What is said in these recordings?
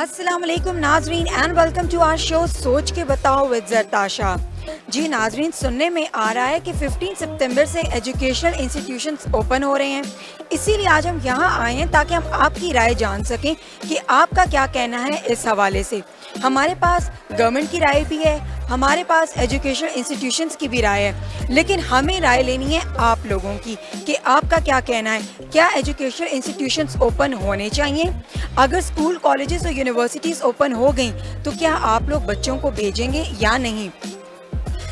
अस्सलाम वालेकुम नाजरीन and welcome to our show सोच के बताओ विद जरताशा। जी नाजरीन, सुनने में आ रहा है कि 15 सितंबर से एजुकेशनल इंस्टीट्यूशंस ओपन हो रहे हैं, इसीलिए आज हम यहाँ आए हैं ताकि हम आपकी राय जान सकें कि आपका क्या कहना है इस हवाले से। हमारे पास गवर्नमेंट की राय भी है, हमारे पास एजुकेशनल इंस्टीट्यूशंस की भी राय है, लेकिन हमें राय लेनी है आप लोगों की कि आपका क्या कहना है। क्या एजुकेशनल इंस्टीट्यूशंस ओपन होने चाहिए? अगर स्कूल, कॉलेजेस और यूनिवर्सिटीज़ ओपन हो गई तो क्या आप लोग बच्चों को भेजेंगे या नहीं?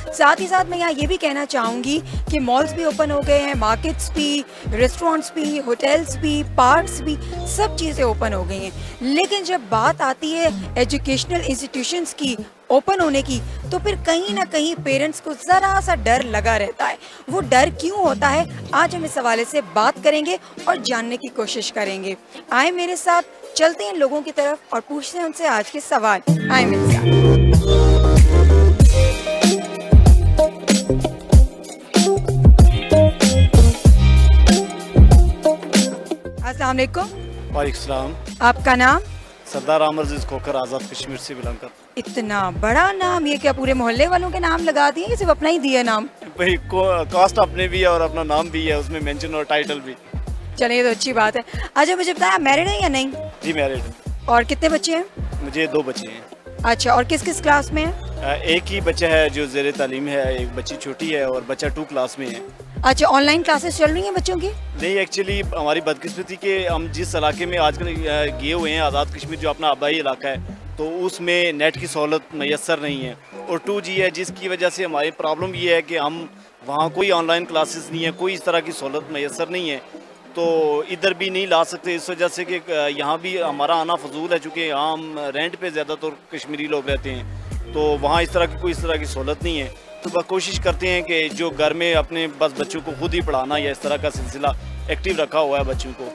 साथ ही साथ मैं यहाँ ये भी कहना चाहूँगी कि मॉल्स भी ओपन हो गए हैं, मार्केट्स भी, रेस्टोरेंट्स भी, होटल्स भी, पार्क्स भी, सब चीज़ें ओपन हो गई हैं। लेकिन जब बात आती है एजुकेशनल इंस्टीट्यूशंस की ओपन होने की तो फिर कहीं ना कहीं पेरेंट्स को ज़रा सा डर लगा रहता है। वो डर क्यों होता है, आज हम इस हवाले से बात करेंगे और जानने की कोशिश करेंगे। आए मेरे साथ, चलते हैं लोगों की तरफ और पूछते हैं उनसे आज के सवाल। आए मेरे साथ। अस्सलाम वालेकुम। वालेकुम सलाम। आपका नाम? सरदार आमर अजीज खोखर, आज़ाद कश्मीर से बिलोंग कर। इतना बड़ा नाम, ये क्या पूरे मोहल्ले वालों के नाम लगा दिए, सिर्फ अपना ही दिया नाम? भाई कास्ट अपने भी है और अपना नाम भी है, उसमें मेंशन और टाइटल भी। चलिए, ये तो अच्छी बात है। अच्छा मुझे बताया, मैरिड है या नहीं? जी मैरिड। और कितने बच्चे हैं? मुझे 2 बच्चे हैं। अच्छा, और किस किस क्लास में है? एक ही बच्चा है जो ज़ेरे तालीम है, एक बच्ची छोटी है और बच्चा 2 क्लास में है। अच्छा, ऑनलाइन क्लासेस चल रही हैं बच्चों की? नहीं, एक्चुअली हमारी बदकिस्मती के हम जिस इलाके में आजकल गए हुए हैं, आज़ाद कश्मीर जो अपना आबाई इलाका है, तो उसमें नेट की सहूलत मैसर नहीं है और 2G है, जिसकी वजह से हमारी प्रॉब्लम ये है कि हम वहाँ कोई ऑनलाइन क्लासेस नहीं है, कोई इस तरह की सहूलत मैसर नहीं है, तो इधर भी नहीं ला सकते इस वजह से कि यहाँ भी हमारा आना फजूल है, चूँकि यहाँ हम रेंट पे ज़्यादातर कश्मीरी लोग रहते हैं, तो वहाँ इस तरह की कोई इस तरह की सहूलत नहीं है। तो बस कोशिश करते हैं कि जो घर में अपने बस बच्चों को खुद ही पढ़ाना या इस तरह का सिलसिला एक्टिव रखा हुआ है बच्चों को।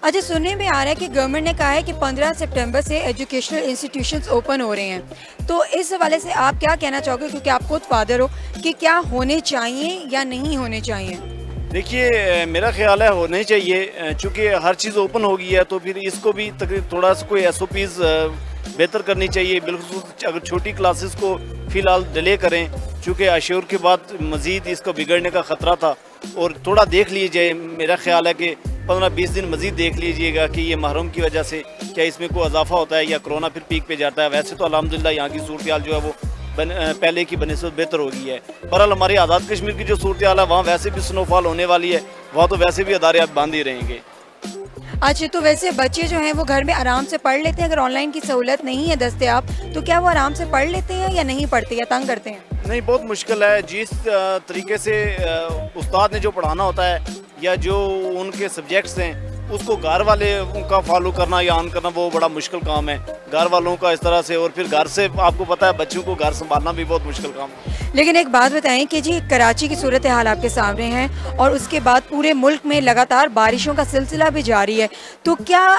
अच्छा, सुनने में आ रहा है कि गवर्नमेंट ने कहा है कि 15 सितंबर से एजुकेशनल इंस्टीट्यूशंस ओपन हो रहे हैं, तो इस हवाले से आप क्या कहना चाहोगे, क्योंकि आप खुद फादर हो, कि क्या होने चाहिए या नहीं होने चाहिए? देखिए, मेरा ख्याल है होने चाहिए, चूँकि हर चीज़ ओपन हो गई है तो फिर इसको भी थोड़ा सा कोई SOPs बेहतर करनी चाहिए। बिल्कुल, अगर छोटी क्लासेस को फ़िलहाल डिले करें, चूँकि आशूर के बाद मज़ीद इसको बिगड़ने का ख़तरा था, और थोड़ा देख लीजिए, मेरा ख्याल है कि 15-20 दिन मज़ीद देख लीजिएगा कि ये महरम की वजह से क्या इसमें कोई इजाफा होता है या कोरोना फिर पीक पे जाता है। वैसे तो अल्हम्दुलिल्लाह यहाँ की सूरत हाल जो है वो पहले की बनिस्बत बेहतर हो गई है। बहरहाल हमारी आज़ाद कश्मीर की जो सूरत हाल है, वहाँ वैसे भी स्नोफॉल होने वाली है, वहाँ तो वैसे भी अदारे अब बंद ही रहेंगे। अच्छा, तो वैसे बच्चे जो हैं वो घर में आराम से पढ़ लेते हैं? अगर ऑनलाइन की सहूलत नहीं है दस्तयाब, तो क्या वो आराम से पढ़ लेते हैं या नहीं पढ़ते या तंग करते हैं? नहीं, बहुत मुश्किल है। जिस तरीके से उस्ताद ने जो पढ़ाना होता है या जो उनके सब्जेक्ट्स हैं, उसको घर वाले उनका फॉलो करना या ऑन करना वो बड़ा मुश्किल काम है घर वालों का इस तरह से, और फिर घर से आपको पता है बच्चों को घर संभालना भी बहुत मुश्किल काम है। लेकिन एक बात बताएं कि जी, कराची की सूरत हाल आपके सामने है और उसके बाद पूरे मुल्क में लगातार बारिशों का सिलसिला भी जारी है, तो क्या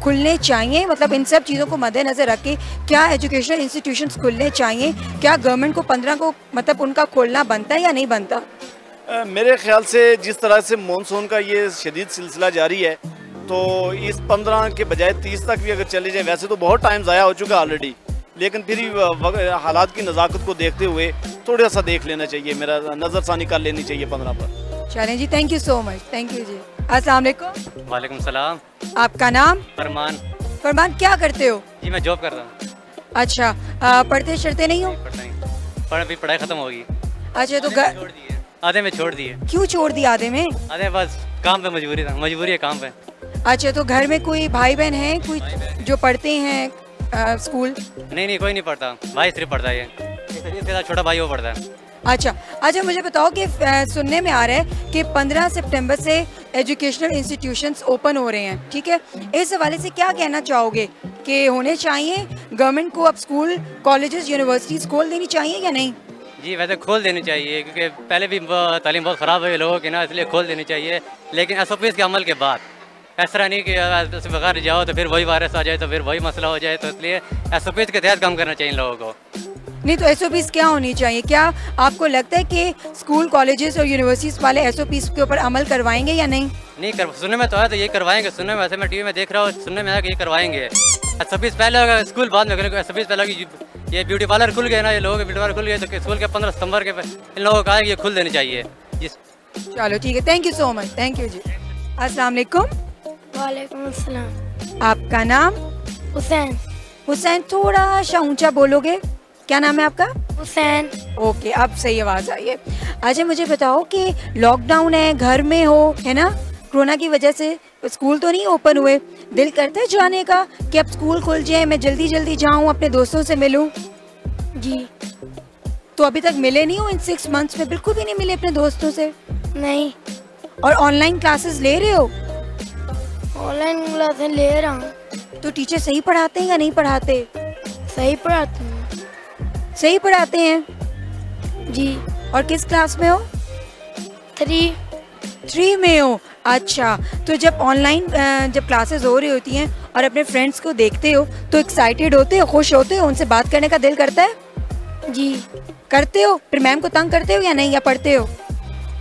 खुलने चाहिए? मतलब इन सब चीज़ों को मद्देनज़र रख के क्या एजुकेशनल इंस्टीट्यूशंस खुलने चाहिए? क्या गवर्नमेंट को 15 को मतलब उनका खोलना बनता है या नहीं बनता? मेरे ख्याल से जिस तरह से मानसून का ये शदीद सिलसिला जारी है, तो इस 15 के बजाय 30 तक भी अगर चले जाए, वैसे तो बहुत टाइम ज़ाया हो चुका है ऑलरेडी, लेकिन फिर हालात की नज़ाकत को देखते हुए थोड़ा सा देख लेना चाहिए, मेरा नज़रसानी कर लेनी चाहिए 15 पर। चलें जी, thank you so much. Thank you जी। अस्सलाम वालेकुम। वालेकुम सलाम। आपका नाम? फरमान। फरमान, क्या करते हो? जी मैं जॉब कर रहा हूँ। अच्छा, पढ़ते शढ़ते नहीं हो? पढ़ता नहीं, अभी पढ़ाई ख़त्म होगी। अच्छा, तो घर छोड़ दिए, आधे में छोड़ दिए। क्यों छोड़ दिया आधे में? आधे बस काम पे मजबूरी था, मजबूरी है काम पे। अच्छा, तो घर में कोई भाई बहन है कोई जो पढ़ते हैं स्कूल? नहीं, कोई नहीं पढ़ता, भाई सिर्फ पढ़ता है, इसके साथ छोटा भाई वो पढ़ता है। अच्छा, मुझे बताओ कि सुनने में आ रहा है कि 15 सितंबर से एजुकेशनल इंस्टीट्यूशंस ओपन हो रहे हैं, ठीक है? इस हवाले से क्या कहना चाहोगे कि होने चाहिए? गवर्नमेंट को अब स्कूल, कॉलेजेस, यूनिवर्सिटीज़ खोल देनी चाहिए या नहीं? जी वैसे खोल देनी चाहिए, क्योंकि पहले भी तालीम बहुत ख़राब है लोगों की ना, इसलिए खोल देनी चाहिए, लेकिन SOPs के अमल के बाद। इस तरह नहीं कि बगैर जाओ तो फिर वही वायरस आ जाए तो फिर वही मसला हो जाए, तो इसलिए SOPs के तहत काम करना चाहिए लोगों को। नहीं, तो SOPs क्या होनी चाहिए? क्या आपको लगता है कि स्कूल, कॉलेजेस और यूनिवर्सिटीज़ वाले SOPs के ऊपर अमल करवाएंगे या नहीं? नहीं कर, सुनने में तो आया तो ये करवाएंगे, सुनने में, वैसे मैं TV में देख रहा हूँ, सुनने में आया कि ये करवाएंगे, SOPs पहले होगा, स्कूल बाद में करेंगे। SOPs पहले होगी। ये ब्यूटी पार्लर खुल गए ना, ये लोगों के ब्यूटी पार्लर खुल गए तो स्कूल के 15 सितंबर के इन लोगों का ये खुल देनी चाहिए। चलो ठीक है, thank you so much, thank you जी। अस्सलाम वालेकुम। वालेकुम अस्सलाम। आपका नाम? हुसैन। हुसैन, थोड़ा सा ऊंचा बोलोगे? क्या नाम है आपका? हुसैन। ओके, अब सही आवाज़ आई है। अच्छा मुझे बताओ कि लॉकडाउन है, घर में हो, है ना, कोरोना की वजह से स्कूल तो नहीं ओपन हुए, दिल करता है जाने का कि अब स्कूल खुल जाए, मैं जल्दी जल्दी जाऊं, अपने दोस्तों से मिलूं? जी। तो अभी तक मिले नहीं हो इन 6 मंथ्स में? बिल्कुल भी नहीं मिले अपने दोस्तों से? नहीं। और ऑनलाइन क्लासेस ले रहे हो? ऑनलाइन क्लासेस ले रहा हूँ। तो टीचर सही पढ़ाते हैं या नहीं पढ़ाते? सही पढ़ाते हैं। सही पढ़ाते हैं जी। और किस क्लास में हो? 3 में हो। अच्छा, तो जब ऑनलाइन जब क्लासेस हो रही होती हैं और अपने फ्रेंड्स को देखते हो तो एक्साइटेड होते हो, खुश होते हो, उनसे बात करने का दिल करता है? जी। करते हो? फिर मैम को तंग करते हो या नहीं, या पढ़ते हो?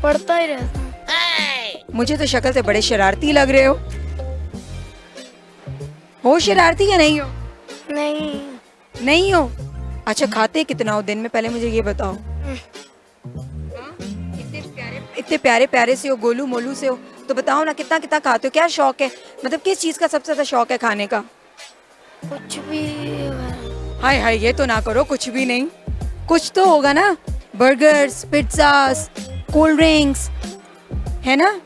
पढ़ता ही रहता हूँ। मुझे तो शक्ल से बड़े शरारती लग रहे हो शरारती या नहीं हो? नहीं। नहीं हो? अच्छा, खाते कितना हो दिन में, पहले मुझे ये बताओ। इतने प्यारे प्यारे से हो, गोलू मोलू से हो, तो बताओ ना कितना कितना खाते हो? क्या शौक है, मतलब किस चीज़ का सबसे ज़्यादा शौक है खाने का? कुछ भी। हाय हाय, ये तो ना करो, कुछ भी नहीं, कुछ तो होगा ना। बर्गर्स, पिज्ज़ास, कोल्ड ड्रिंक्स, है ना,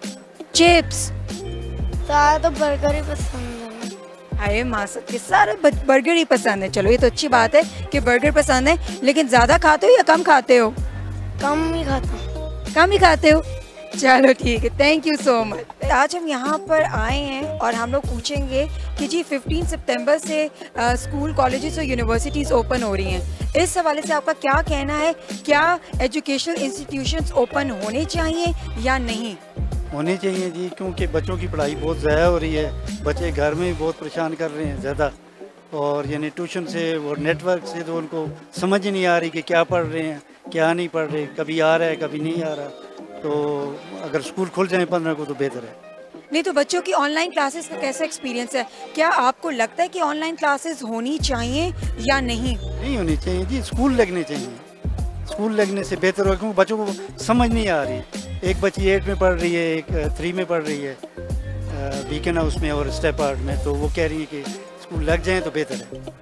चिप्स। सारा तो बर्गर ही पसंद है। हाय माँ, सबके सारे बर्गर ही पसंद है। चलो ये तो अच्छी बात है कि बर्गर पसंद है, लेकिन ज़्यादा खाते हो या कम खाते हो? कम ही खाता हूँ। कम ही खाते हो? चलो ठीक है, थैंक यू सो मच। आज हम यहाँ पर आए हैं और हम लोग पूछेंगे कि जी 15 सितंबर से स्कूल, कॉलेजेस और यूनिवर्सिटीज़ ओपन हो रही हैं। इस हवाले से आपका क्या कहना है? क्या एजुकेशनल इंस्टीट्यूशंस ओपन होने चाहिए या नहीं? होनी चाहिए जी, क्योंकि बच्चों की पढ़ाई बहुत ज़्यादा हो रही है, बच्चे घर में भी बहुत परेशान कर रहे हैं ज़्यादा, और यानी ट्यूशन से और नेटवर्क से तो उनको समझ ही नहीं आ रही कि क्या पढ़ रहे हैं क्या नहीं पढ़ रहे, कभी आ रहा है कभी नहीं आ रहा। तो अगर स्कूल खुल जाए 15 को तो बेहतर है। नहीं तो बच्चों की ऑनलाइन क्लासेस का कैसा एक्सपीरियंस है? क्या आपको लगता है कि ऑनलाइन क्लासेस होनी चाहिए या नहीं? नहीं होनी चाहिए जी, स्कूल लगने चाहिए। स्कूल लगने से बेहतर हो, क्योंकि बच्चों को समझ नहीं आ रही। एक बच्ची 8 में पढ़ रही है, एक 3 में पढ़ रही है, बीकन हाउस में और स्टेप आर्ट में, तो वो कह रही है कि स्कूल लग जाए तो बेहतर है।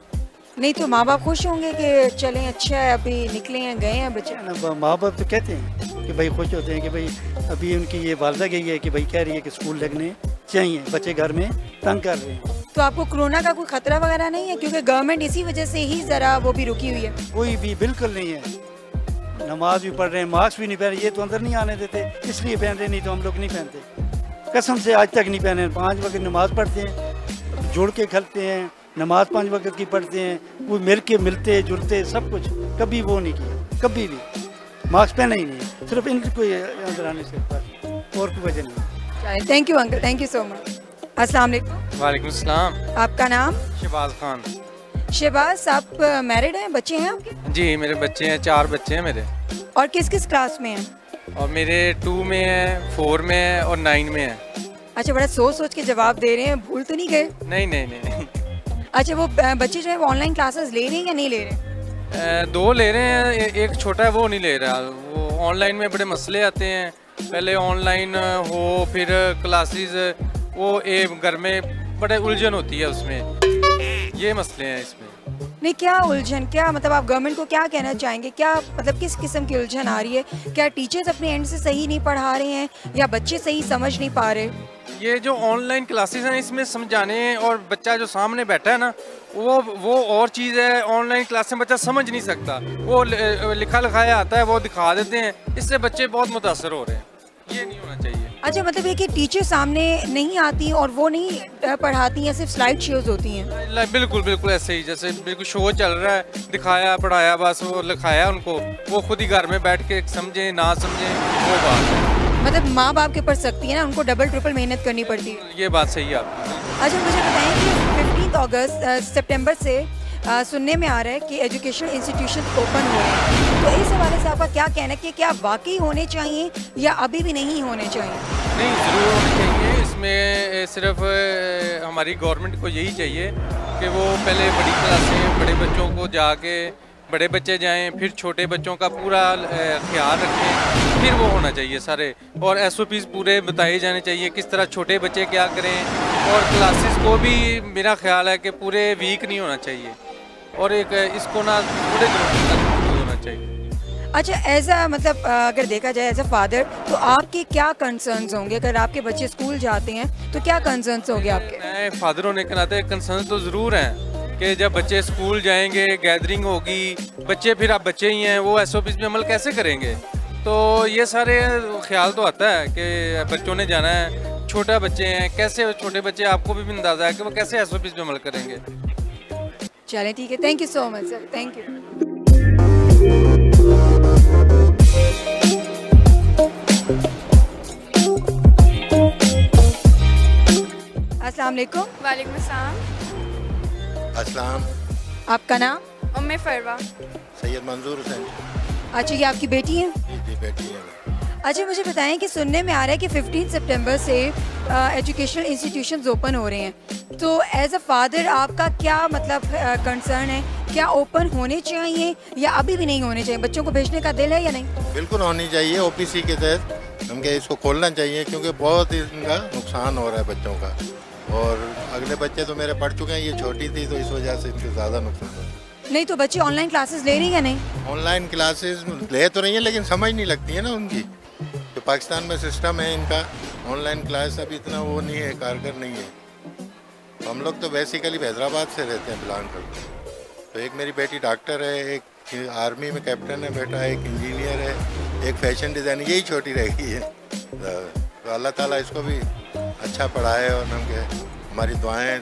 नहीं तो माँ बाप खुश होंगे कि चलें, अच्छा है, अभी निकले हैं, गए हैं बच्चे? माँ बाप तो कहते हैं कि भाई खुश होते हैं कि भाई अभी उनकी ये वालदा गई है कि भाई कह रही है कि स्कूल लगने चाहिए, बच्चे घर में तंग कर रहे हैं। तो आपको कोरोना का कोई खतरा वगैरह नहीं है? क्योंकि गवर्नमेंट इसी वजह से ही ज़रा वो भी रुकी हुई है। कोई भी बिल्कुल नहीं है, नमाज भी पढ़ रहे हैं, मास्क भी नहीं पहन रहे, ये तो अंदर नहीं आने देते इसलिए पहन रहे, नहीं तो हम लोग नहीं पहनते। कसम से आज तक नहीं पहने। 5 वक्त नमाज पढ़ते हैं, जुड़ के खलते हैं, नमाज 5 वक्त की पढ़ते हैं, वो मिल के मिलते जुलते सब कुछ, कभी वो नहीं किया, कभी भी मास्क पहना ही नहीं, सिर्फ इनको अंदर आने से और कोई वजह नहीं। Thank you uncle, thank you so much. अस्सलाम वालेकुम। वालेकुम सलाम। आपका नाम? शहबाज खान। शहबाज, आप मैरिड हैं? बच्चे हैं आपके? जी मेरे बच्चे हैं, 4 बच्चे हैं मेरे। और किस किस क्लास में हैं? और मेरे 2 में है, 4 में है और 9 में है। अच्छा, बड़ा सोच सोच के जवाब दे रहे हैं, भूल तो नहीं गए? नहीं नहीं नहीं। अच्छा, वो बच्चे जो है वो ऑनलाइन क्लासेस ले रहे हैं या नहीं ले रहे? 2 ले रहे हैं, एक छोटा है वो नहीं ले रहा। वो ऑनलाइन में बड़े मसले आते हैं, पहले ऑनलाइन हो फिर क्लासेस, वो एक घर में बड़े उलझन होती है उसमें, ये मसले हैं इसमें। नहीं, क्या उलझन, क्या मतलब आप गवर्नमेंट को क्या कहना चाहेंगे? क्या मतलब किस किस्म की उलझन आ रही है? क्या टीचर्स अपने एंड से सही नहीं पढ़ा रहे हैं या बच्चे सही समझ नहीं पा रहे? ये जो ऑनलाइन क्लासेस हैं इसमें समझाने और बच्चा जो सामने बैठा है ना वो और चीज़ है। ऑनलाइन क्लास में बच्चा समझ नहीं सकता, वो लिखा लिखाया आता है वो दिखा देते हैं, इससे बच्चे बहुत मुतासर हो रहे हैं, ये नहीं होना चाहिए। अच्छा, मतलब ये कि टीचर सामने नहीं आती और वो नहीं पढ़ाती हैं, सिर्फ स्लाइड शोज होती हैं? बिल्कुल बिल्कुल ऐसे ही, जैसे बिल्कुल शो चल रहा है, दिखाया पढ़ाया बस, वो लिखाया उनको, वो खुद ही घर में बैठ के समझे ना समझे वो बात है। मतलब माँ बाप के ऊपर सख्ती है ना, उनको डबल ट्रिपल मेहनत करनी पड़ती है। ये बात सही है आपकी। अच्छा, मुझे बताएं कि 15 सितंबर से सुनने में आ रहा है कि एजुकेशनल इंस्टीट्यूशन ओपन हो रहे हैं, तो इस हवाले से आपका क्या कहना है कि क्या वाकई होने चाहिए या अभी भी नहीं होने चाहिए? नहीं, ज़रूर होने चाहिए। इसमें सिर्फ हमारी गवर्नमेंट को यही चाहिए कि वो पहले बड़ी क्लासें बड़े बच्चों को जाके बड़े बच्चे जाएं, फिर छोटे बच्चों का पूरा ख्याल रखें, फिर वो होना चाहिए सारे। और SOPs पूरे बताए जाने चाहिए, किस तरह छोटे बच्चे क्या करें। और क्लासेस को भी मेरा ख्याल है कि पूरे वीक नहीं होना चाहिए, और एक इसको ना थोड़े दिनों तक होना चाहिए। अच्छा, एज अ मतलब अगर देखा जाए एज अ फादर, तो आपके क्या कंसर्न्स होंगे अगर आपके बच्चे स्कूल जाते हैं, तो क्या कंसर्न्स होंगे आपके? मैं फादर होने के नाते कंसर्न तो ज़रूर हैं कि जब बच्चे स्कूल जाएंगे, गैदरिंग होगी, बच्चे फिर आप बच्चे ही हैं, वो SOPs पे अमल कैसे करेंगे? तो ये सारे ख्याल तो आता है कि बच्चों ने जाना है, छोटा बच्चे हैं, कैसे छोटे बच्चे, आपको भी अंदाज़ा है कि वो कैसे SOPs पे अमल करेंगे। चलें, ठीक है, thank you so much sir, thank you. अस्सलाम वालेकुम। वालेकुम अस्सलाम। अस्सलाम। आपका नाम? उम्मे फरवा। सैयद मंजूर हुसैन। अच्छा, ये आपकी बेटी है? जी बेटी है। अच्छा, मुझे बताएं कि सुनने में आ रहा है कि 15 सितंबर से एजुकेशनल इंस्टीट्यूशंस ओपन हो रहे हैं, तो एज अ फादर आपका क्या मतलब कंसर्न है? क्या ओपन होने चाहिए या अभी भी नहीं होने चाहिए? बच्चों को भेजने का दिल है या नहीं? बिल्कुल होनी चाहिए, OPC के तहत हमके इसको खोलना चाहिए, क्योंकि बहुत इनका नुकसान हो रहा है बच्चों का। और अगले बच्चे तो मेरे पढ़ चुके हैं, ये छोटी थी तो इस वजह से इनके ज़्यादा नुकसान हो रहा है। नहीं तो बच्चे ऑनलाइन क्लासेस ले रही है या नहीं? ऑनलाइन क्लासेस ले तो रही हैं, लेकिन समझ नहीं लगती है ना उनकी। जो पाकिस्तान में सिस्टम है इनका, ऑनलाइन क्लास अभी इतना वो नहीं है, कारगर नहीं है। हम लोग तो बेसिकली हैदराबाद से रहते हैं, बिलोंग करते हैं। तो एक मेरी बेटी डॉक्टर है, एक आर्मी में कैप्टन है बेटा, एक इंजीनियर है, एक फैशन डिज़ाइनर, यही छोटी रह गई है। तो अल्लाह ताला इसको भी अच्छा पढ़ाए और हमारी दुआएं।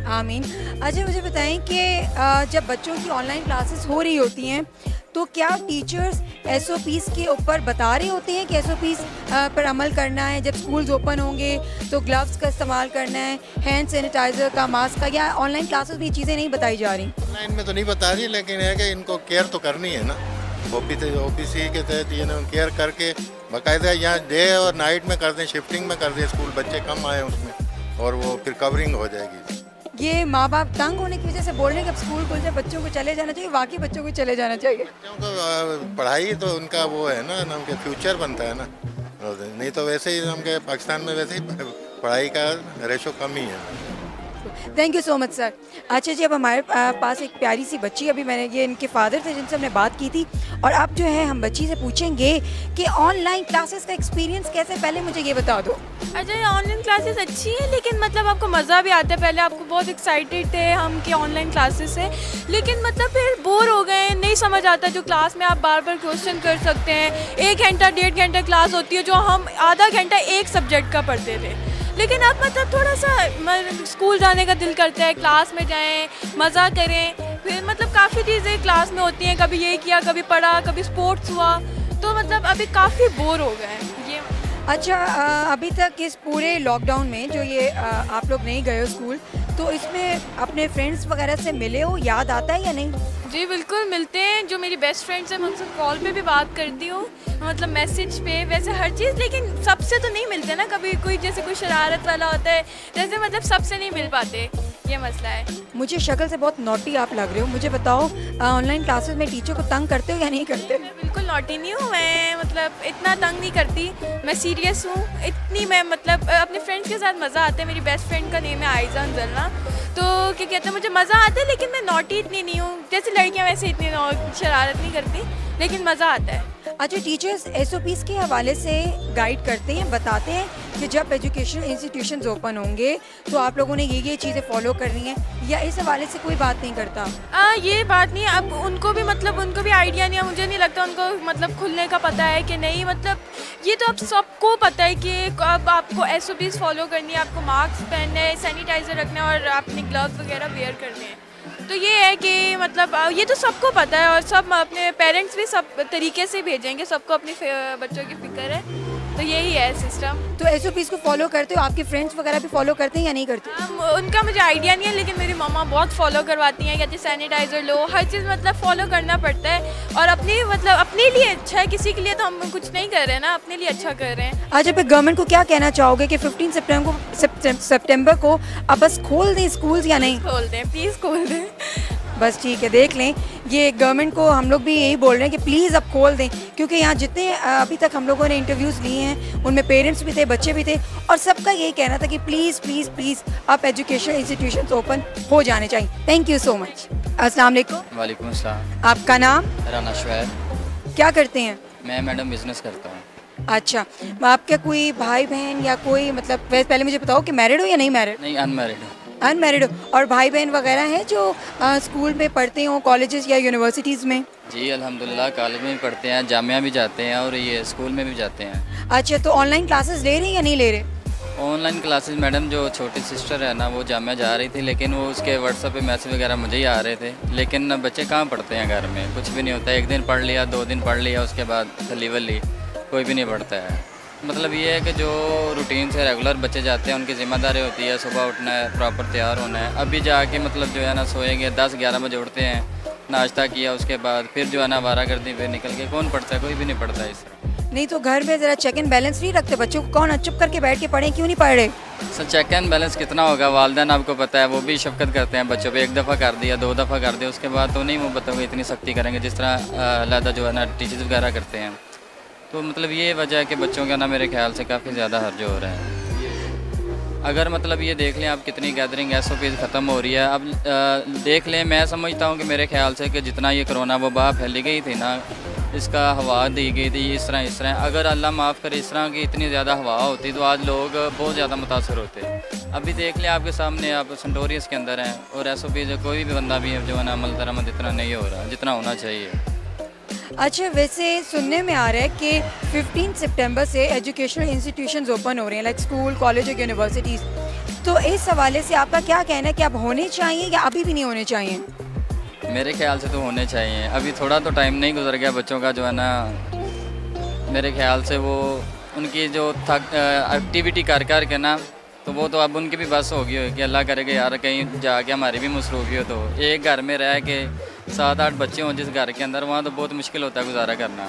आमीन। अच्छा, मुझे बताएं कि जब बच्चों की ऑनलाइन क्लासेस हो रही होती हैं, तो क्या टीचर्स SOPs के ऊपर बता रहे होते हैं कि SOPs पर अमल करना है? जब स्कूल्स ओपन होंगे तो ग्लव्स का इस्तेमाल करना है, हैंड सैनिटाइज़र का, मास्क का, या ऑनलाइन क्लासेस में ये चीज़ें नहीं बताई जा रही? ऑनलाइन में तो नहीं बता रही, लेकिन है कि इनको केयर तो करनी है ना। OPC के तहत ये केयर करके बाकायदा यहाँ डे और नाइट में कर दें, शिफ्टिंग में कर दें, स्कूल बच्चे कम आए उसमें, और वो फिर कवरिंग हो जाएगी। ये माँ बाप तंग होने की वजह से बोल रहे हैं कि अब स्कूल खुल जाए, बच्चों को चले जाना चाहिए, वाकई बच्चों को चले जाना चाहिए? बच्चों को पढ़ाई तो उनका वो है ना, नाम के फ्यूचर बनता है ना, नहीं तो वैसे ही हम के पाकिस्तान में वैसे ही पढ़ाई का रेशो कम ही है। Thank you so much sir. अच्छा जी, अब हमारे पास एक प्यारी सी बच्ची, अभी मैंने ये इनके फादर थे जिनसे हमने बात की थी, और अब जो है हम बच्ची से पूछेंगे कि ऑनलाइन क्लासेस का एक्सपीरियंस कैसे। पहले मुझे ये बता दो। अच्छा, ये ऑनलाइन क्लासेस अच्छी है, लेकिन मतलब आपको मज़ा भी आता है। पहले आपको बहुत एक्साइटेड थे हम कि ऑनलाइन क्लासेस है, लेकिन मतलब फिर बोर हो गए, नहीं समझ आता। जो क्लास में आप बार बार क्वेश्चन कर सकते हैं, 1 घंटा 1.5 घंटा क्लास होती है, जो हम आधा घंटा एक सब्जेक्ट का पढ़ते थे। लेकिन अब मतलब थोड़ा सा स्कूल जाने का दिल करता है, क्लास में जाएं, मज़ा करें। फिर मतलब काफ़ी चीज़ें क्लास में होती हैं, कभी यही किया, कभी पढ़ा, कभी स्पोर्ट्स हुआ, तो मतलब अभी काफ़ी बोर हो गए हैं ये। अच्छा, अभी तक इस पूरे लॉकडाउन में जो ये आप लोग नहीं गए हो स्कूल, तो इसमें अपने फ्रेंड्स वगैरह से मिले हो? याद आता है या नहीं? जी बिल्कुल मिलते हैं। जो मेरी बेस्ट फ्रेंड्स हैं मैं उनसे कॉल पे भी बात करती हूँ, मतलब मैसेज पे, वैसे हर चीज़। लेकिन सबसे तो नहीं मिलते ना, कभी कोई जैसे कोई शरारत वाला होता है, जैसे मतलब सबसे नहीं मिल पाते, ये मसला है। मुझे शक्ल से बहुत नॉटी आप लग रहे हो। मुझे बताओ, ऑनलाइन क्लासेस में टीचर को तंग करते हो या नहीं करते? मैं बिल्कुल नॉटी नहीं हूँ, मैं मतलब इतना तंग नहीं करती, मैं सीरियस हूँ इतनी। मैं मतलब अपने फ्रेंड्स के साथ मज़ा आता है। मेरी बेस्ट फ्रेंड का नेम है आयजा अंजलना, तो क्या कहते हैं, मुझे मज़ा आता है, लेकिन मैं नॉटी इतनी नहीं हूँ। जैसे लड़कियाँ वैसे इतनी शरारत नहीं करती, लेकिन मज़ा आता है। अच्छा, टीचर्स SOPs के हवाले से गाइड करते हैं, बताते हैं कि जब एजुकेशनल इंस्टीट्यूशंस ओपन होंगे तो आप लोगों ने ये चीज़ें फॉलो करनी है, या इस हवाले से कोई बात नहीं करता? ये बात नहीं है। अब उनको भी मतलब उनको भी आइडिया नहीं है, मुझे नहीं लगता उनको मतलब खुलने का पता है कि नहीं। मतलब ये तो अब सबको पता है कि अब आपको SOPs फॉलो करनी है, आपको मास्क पहनना है, सैनिटाइज़र रखना है, और आपने ग्लव्स वगैरह वेयर करने हैं। तो ये है कि मतलब ये तो सबको पता है, और सब अपने पेरेंट्स भी सब तरीके से भेजेंगे, सबको अपने बच्चों की फिक्र है। तो यही है सिस्टम। तो एसओपीज को फॉलो करते हो? आपके फ्रेंड्स वगैरह भी फॉलो करते हैं या नहीं करते? उनका मुझे आइडिया नहीं है, लेकिन मेरी मम्मा बहुत फॉलो करवाती हैं, कहती सैनिटाइजर लो, हर चीज़ मतलब फॉलो करना पड़ता है। और अपनी मतलब अपने लिए अच्छा है, किसी के लिए तो हम कुछ नहीं कर रहे हैं ना, अपने लिए अच्छा कर रहे हैं। आज आप गवर्नमेंट को क्या कहना चाहोगे कि 15 सितंबर को अब बस खोल दें स्कूल्स या नहीं? खोल दें, प्लीज़ खोल दें। बस ठीक है, देख लें, ये गवर्नमेंट को हम लोग भी यही बोल रहे हैं कि प्लीज़ अब खोल दें, क्योंकि यहाँ जितने अभी तक हम लोगों ने इंटरव्यूज़ लिए हैं उनमें पेरेंट्स भी थे, बच्चे भी थे, और सबका यही कहना था कि प्लीज़ प्लीज़ प्लीज़ अब एजुकेशन इंस्टीट्यूशंस ओपन हो जाने चाहिए। Thank you so much. अस्सलाम वालेकुम। वालेकुम अस्सलाम। आपका नाम? राना शुएब। क्या करते हैं? मैं मैडम बिजनेस करता हूँ। अच्छा, आपके कोई भाई बहन या कोई मतलब पहले मुझे बताओ कि मैरिड हो या नहीं मैरिड? नहीं, अनमैरिड हूँ। अनमैरिड हो। और भाई बहन वगैरह हैं जो स्कूल में पढ़ते हो, कॉलेजेस या यूनिवर्सिटीज़ में? जी अल्हम्दुलिल्लाह, कॉलेज में भी पढ़ते हैं, जामिया भी जाते हैं और ये स्कूल में भी जाते हैं। अच्छा, तो ऑनलाइन क्लासेस ले रहे हैं या नहीं ले रहे? ऑनलाइन क्लासेस मैडम, जो छोटी सिस्टर है ना वो जामिया जा रही थी, लेकिन वो उसके व्हाट्सएप पे मैसेज वगैरह मुझे ही आ रहे थे, लेकिन बच्चे कहाँ पढ़ते हैं, घर में कुछ भी नहीं होता। एक दिन पढ़ लिया, 2 दिन पढ़ लिया, उसके बाद खली वली कोई भी नहीं पढ़ता है। मतलब ये है कि जो रूटीन से रेगुलर बच्चे जाते हैं उनकी ज़िम्मेदारी होती है, सुबह उठना है, प्रॉपर तैयार होना है। अभी जाके मतलब जो है ना सोएंगे, 10-11 बजे उठते हैं, नाश्ता किया, उसके बाद फिर जो है ना वारागर्दी पे निकल के कौन पढ़ता है, कोई भी नहीं पढ़ता है इस तरह। नहीं तो घर में ज़रा चेक एंड बैलेंस नहीं रखते बच्चों को? कौन चुप करके बैठ के पढ़े, क्यों नहीं पढ़ रहे? सर चेक एंड बैलेंस कितना होगा, वालिदैन आपको पता है वो भी शफकत करते हैं बच्चों पे। 1 दफ़ा कर दिया, 2 दफ़ा कर दिया, उसके बाद तो नहीं वो बताओगे इतनी सख्ती करेंगे जिस तरह अलहदा जो है ना टीचर्स वगैरह करते हैं। तो मतलब ये वजह है कि बच्चों का ना मेरे ख्याल से काफ़ी ज़्यादा हर्ज हो रहा है। अगर मतलब ये देख लें आप कितनी गैदरिंग एसओपीज़ ख़त्म हो रही है। अब देख लें, मैं समझता हूँ कि मेरे ख्याल से कि जितना ये कोरोना वबा फैली गई थी ना, इसका हवा दी गई थी इस तरह, अगर अल्लाह माफ़ करे इस तरह की इतनी ज़्यादा हवा होती तो आज लोग बहुत ज़्यादा मुतासर होते। अभी देख लें आपके सामने, आप सेंटोरियस के अंदर हैं और एसओपीज़ कोई भी बंदा भी जो है ना अमल दरामद इतना नहीं हो रहा जितना होना चाहिए। अच्छा, वैसे सुनने में आ रहा है कि 15 सितंबर से एजुकेशनल इंस्टीट्यूशंस ओपन हो रहे हैं, लाइक स्कूल, कॉलेज और यूनिवर्सिटीज़। तो इस हवाले से आपका क्या कहना है कि अब होने चाहिए या अभी भी नहीं होने चाहिए? मेरे ख्याल से तो होने चाहिए। अभी थोड़ा तो टाइम नहीं गुजर गया बच्चों का जो है ना, मेरे ख्याल से वो उनकी जो एक्टिविटी कर के ना, तो वो तो अब उनकी भी बस हो गई हो कि अल्लाह करेगा यार कहीं जाके हमारी भी मसरूफी हो। तो एक घर में रह के 7-8 बच्चे हों जिस घर के अंदर, वहाँ तो बहुत मुश्किल होता है गुजारा करना।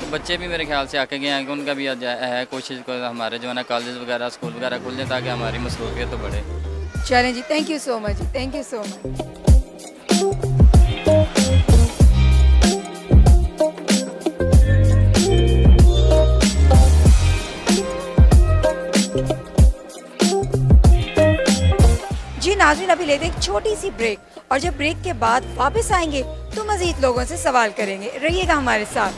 तो बच्चे भी मेरे ख्याल से आके गए हैं कि उनका भी है कोशिश को हमारे जो है ना कॉलेज वगैरह स्कूल वगैरह खुल जाए ताकि हमारी मसरूफियत तो बढ़े। चलें जी, thank you so much, thank you so much. जी नाज़रीन, अभी लेते हैं एक छोटी सी ब्रेक, और जब ब्रेक के बाद वापस आएंगे तो मज़ीद लोगों से सवाल करेंगे। रहिएगा हमारे साथ।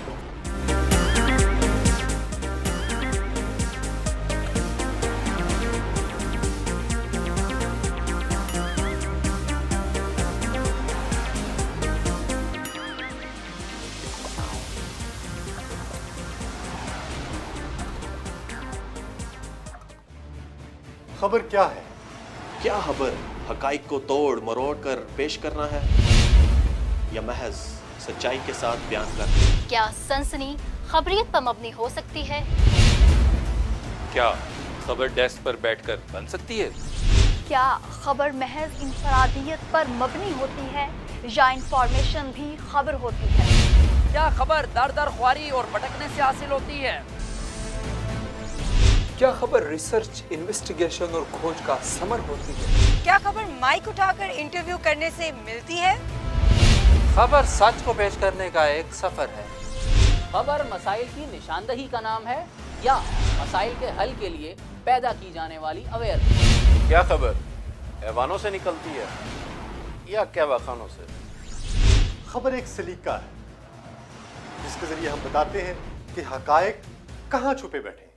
खबर क्या है? क्या खबर? हकाइक को तोड़ मरोड़ कर पेश करना है या महज सच्चाई के साथ बयान करना? क्या सनसनी खबरियत पर मबनी हो सकती है? क्या खबर डेस्क पर बैठकर बन सकती है? क्या खबर महज इंफरादियत पर मबनी होती है या इंफॉर्मेशन भी खबर होती है? क्या खबर दर दर ख्वारी और भटकने से हासिल होती है? क्या खबर रिसर्च, इन्वेस्टिगेशन और खोज का समर होती है? क्या खबर माइक उठाकर इंटरव्यू करने से मिलती है? खबर सच को पेश करने का एक सफर है। खबर मसाइल की निशानदही का नाम है या मसाइल के हल के लिए पैदा की जाने वाली अवेयरनेस? क्या खबर हैवानों से निकलती है या कहवाखानों से? खबर एक सलीका है जिसके जरिए हम बताते हैं कि हकायक कहाँ छुपे बैठे।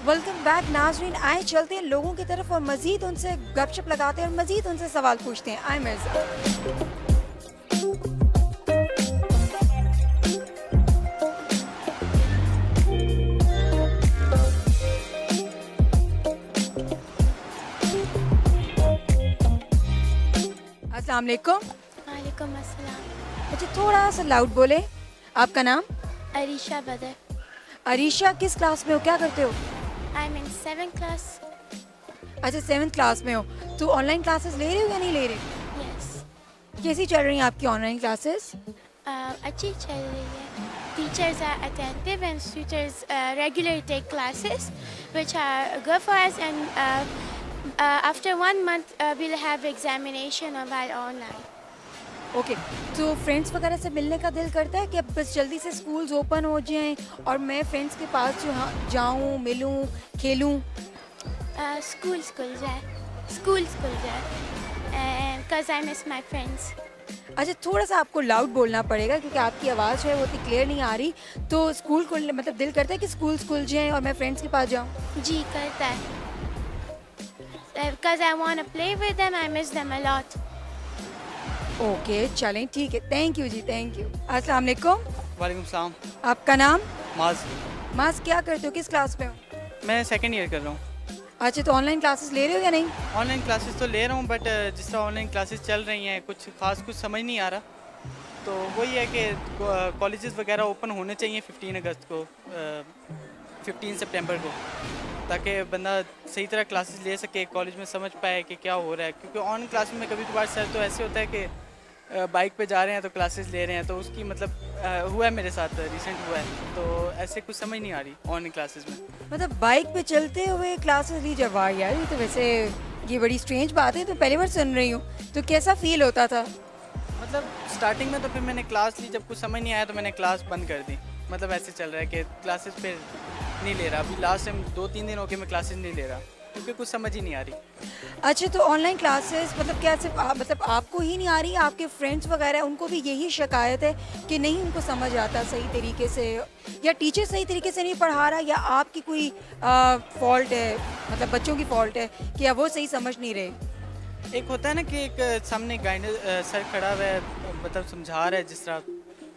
वेलकम बैक नाजरीन, आए चलते हैं लोगों की तरफ और मजीद उनसे गपशप लगाते हैं और मजीद उनसे सवाल पूछते हैं। आए मिर्जा। अस्सलाम वालेकुम। वालेकुम अस्सलाम। अच्छा, थोड़ा सा लाउड बोले। आपका नाम? अरीशा बदर। अरीशा, किस क्लास में हो, क्या करते हो? I mean 7th class. अच्छा, 7th क्लास में हो। तो ऑनलाइन क्लासेस ले रहे हो या नहीं ले रहे? यस। कैसी चल रही हैं आपकी ऑनलाइन क्लासेस? अच्छी चल रही है। Teachers are attentive and tutors regularly take classes which are good for us, and after 1 month we'll have examination of our online. Okay, तो फ्रेंड्स वगैरह से मिलने का दिल करता है कि अब बस जल्दी से स्कूल्स ओपन हो जाएं और मैं फ्रेंड्स के पास जो जाऊं, मिलूं, खेलूं? स्कूल जाए, स्कूल जाए, because I miss my friends. अच्छा, थोड़ा सा आपको लाउड बोलना पड़ेगा क्योंकि आपकी आवाज़ जो है वो इतनी क्लियर नहीं आ रही। तो स्कूल को मतलब दिल करता है कि स्कूल जाएं और मैं फ्रेंड्स के पास जाऊं? जी करता है, because I want to play with them, I miss them a lot. Okay, चलें, ठीक है, थैंक यू जी, थैंक यू। अस्सलाम वालेकुम। वालेकुम सलाम। आपका नाम? माज। माज, क्या करते हो, किस क्लास में हो? मैं 2nd ईयर कर रहा हूँ। अच्छा, तो ऑनलाइन क्लासेस ले रहे हो या नहीं? ऑनलाइन क्लासेस तो ले रहा हूँ, बट जिस तरह ऑनलाइन क्लासेस चल रही हैं कुछ ख़ास कुछ समझ नहीं आ रहा। तो वही है कि कॉलेजेस वगैरह ओपन होने चाहिए 15 अगस्त को, 15 सितंबर को, ताकि बंदा सही तरह क्लासेस ले सके, कॉलेज में समझ पाए कि क्या हो रहा है। क्योंकि ऑन क्लास में कभी कभार सर तो ऐसे होता है कि बाइक पे जा रहे हैं तो क्लासेस ले रहे हैं, तो उसकी मतलब हुआ है मेरे साथ, रिसेंट हुआ है, तो ऐसे कुछ समझ नहीं आ रही ऑनलाइन क्लासेस में। मतलब बाइक पे चलते हुए क्लासेस ली जब आ यार, ये तो वैसे ये बड़ी स्ट्रेंज बात है, तो पहली बार सुन रही हूँ। तो कैसा फील होता था? मतलब स्टार्टिंग में तो फिर मैंने क्लास ली, जब कुछ समझ नहीं आया तो मैंने क्लास बंद कर दी। मतलब ऐसे चल रहा है कि क्लासेस फिर नहीं ले रहा। अभी लास्ट टाइम 2-3 दिन हो गए मैं क्लासेस नहीं ले रहा क्योंकि कुछ समझ ही नहीं आ रही। अच्छा, तो ऑनलाइन क्लासेस मतलब क्या सिर्फ मतलब आपको ही नहीं आ रही, आपके फ्रेंड्स वगैरह उनको भी यही शिकायत है कि नहीं उनको समझ आता सही तरीके से, या टीचर सही तरीके से नहीं पढ़ा रहा, या आपकी कोई फॉल्ट है, मतलब बच्चों की फॉल्ट है कि या वो सही समझ नहीं रहे? एक होता है ना कि एक सामने गाइडेंस सर खड़ा हुआ है, मतलब समझा रहा है जिस तरह,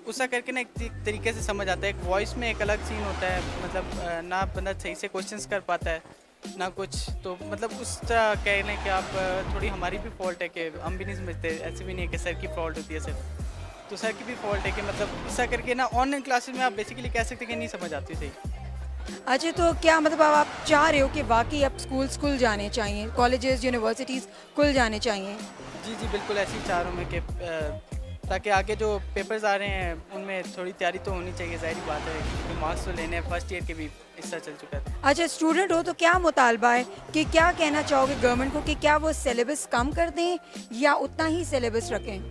उसका करके ना एक तरीके से समझ आता है। एक वॉइस में एक अलग सीन होता है, मतलब ना बंदा सही से क्वेश्चंस कर पाता है ना कुछ, तो मतलब उस तरह कह लें कि आप थोड़ी हमारी भी फॉल्ट है कि हम भी नहीं समझते। ऐसे भी नहीं है कि सर की फॉल्ट होती है सिर्फ, तो सर की भी फॉल्ट है कि मतलब ऐसा करके ना ऑनलाइन क्लासेस में आप बेसिकली कह सकते हैं कि नहीं समझ आती सही। अच्छा, तो क्या मतलब अब आप चाह रहे हो कि वाकई अब स्कूल जाने चाहिए, कॉलेजेस यूनिवर्सिटीज़ खुल जाने चाहिए? जी जी बिल्कुल, ऐसे ही चाह रहा हूँ मैं कि ताकि आगे जो पेपर्स आ रहे हैं उनमें थोड़ी तैयारी तो होनी चाहिए। ज़ाहिर बात है कि मार्क्स तो लेने हैं, फर्स्ट ईयर के भी हिस्सा चल चुका है। अच्छा, स्टूडेंट हो तो क्या मुतालबा है कि क्या कहना चाहोगे गवर्नमेंट को कि क्या वो सिलेबस कम कर दें या उतना ही सिलेबस रखें?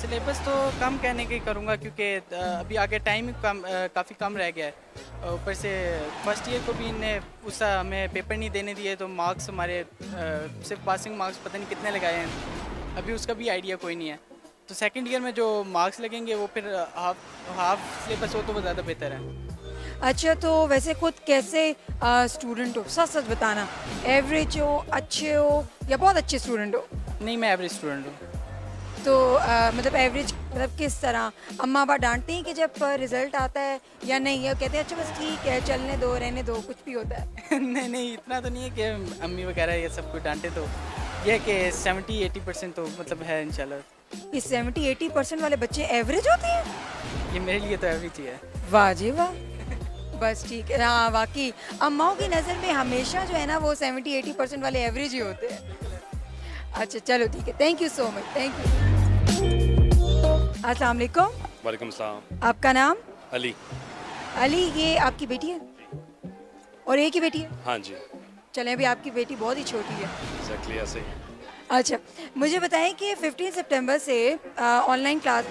सिलेबस तो कम कहने की करूँगा क्योंकि अभी आगे टाइम काफ़ी कम रह गया है। ऊपर से फर्स्ट ईयर को भी इन्हें उसका हमें पेपर नहीं देने दिए, तो मार्क्स हमारे सिर्फ पासिंग मार्क्स पता नहीं कितने लगाए हैं, अभी उसका भी आइडिया कोई नहीं है। तो सेकंड ईयर में जो मार्क्स लगेंगे वो फिर हाफ सिलेबस हो तो वो ज़्यादा बेहतर है। अच्छा, तो वैसे खुद कैसे स्टूडेंट हो, सच सच बताना, एवरेज हो, अच्छे हो या बहुत अच्छे स्टूडेंट हो? नहीं, मैं एवरेज स्टूडेंट हूँ। तो मतलब एवरेज मतलब किस तरह? अम्मा अब्बा डांटते हैं कि जब रिजल्ट आता है या नहीं, या कहते हैं अच्छा बस ठीक है चलने दो रहने दो, कुछ भी होता है? नहीं, इतना तो नहीं है कि अम्मी वगैरह ये सब कुछ डांटे, तो ये कि 70-80% तो मतलब है इंशाल्लाह। ये 70-80% वाले बच्चे एवरेज होते हैं? ये मेरे लिए तो एवरेज ही है। वाह जी वाह, बस ठीक है। हाँ, वाकई अम्माओं की नज़र में हमेशा जो है ना वो 70-80% वाले एवरेज ही होते हैं। अच्छा चलो ठीक है, thank you so much, thank you. अस्सलाम वालेकुम। वालेकुम सलाम। आपका नाम? अली। अली, ये आपकी बेटी है और एक ही बेटी है? हाँ जी। चलें, अभी आपकी बेटी बहुत ही छोटी है। एग्जैक्टली ऐसे ही। अच्छा, मुझे बताएं कि 15 सितंबर से ऑनलाइन क्लास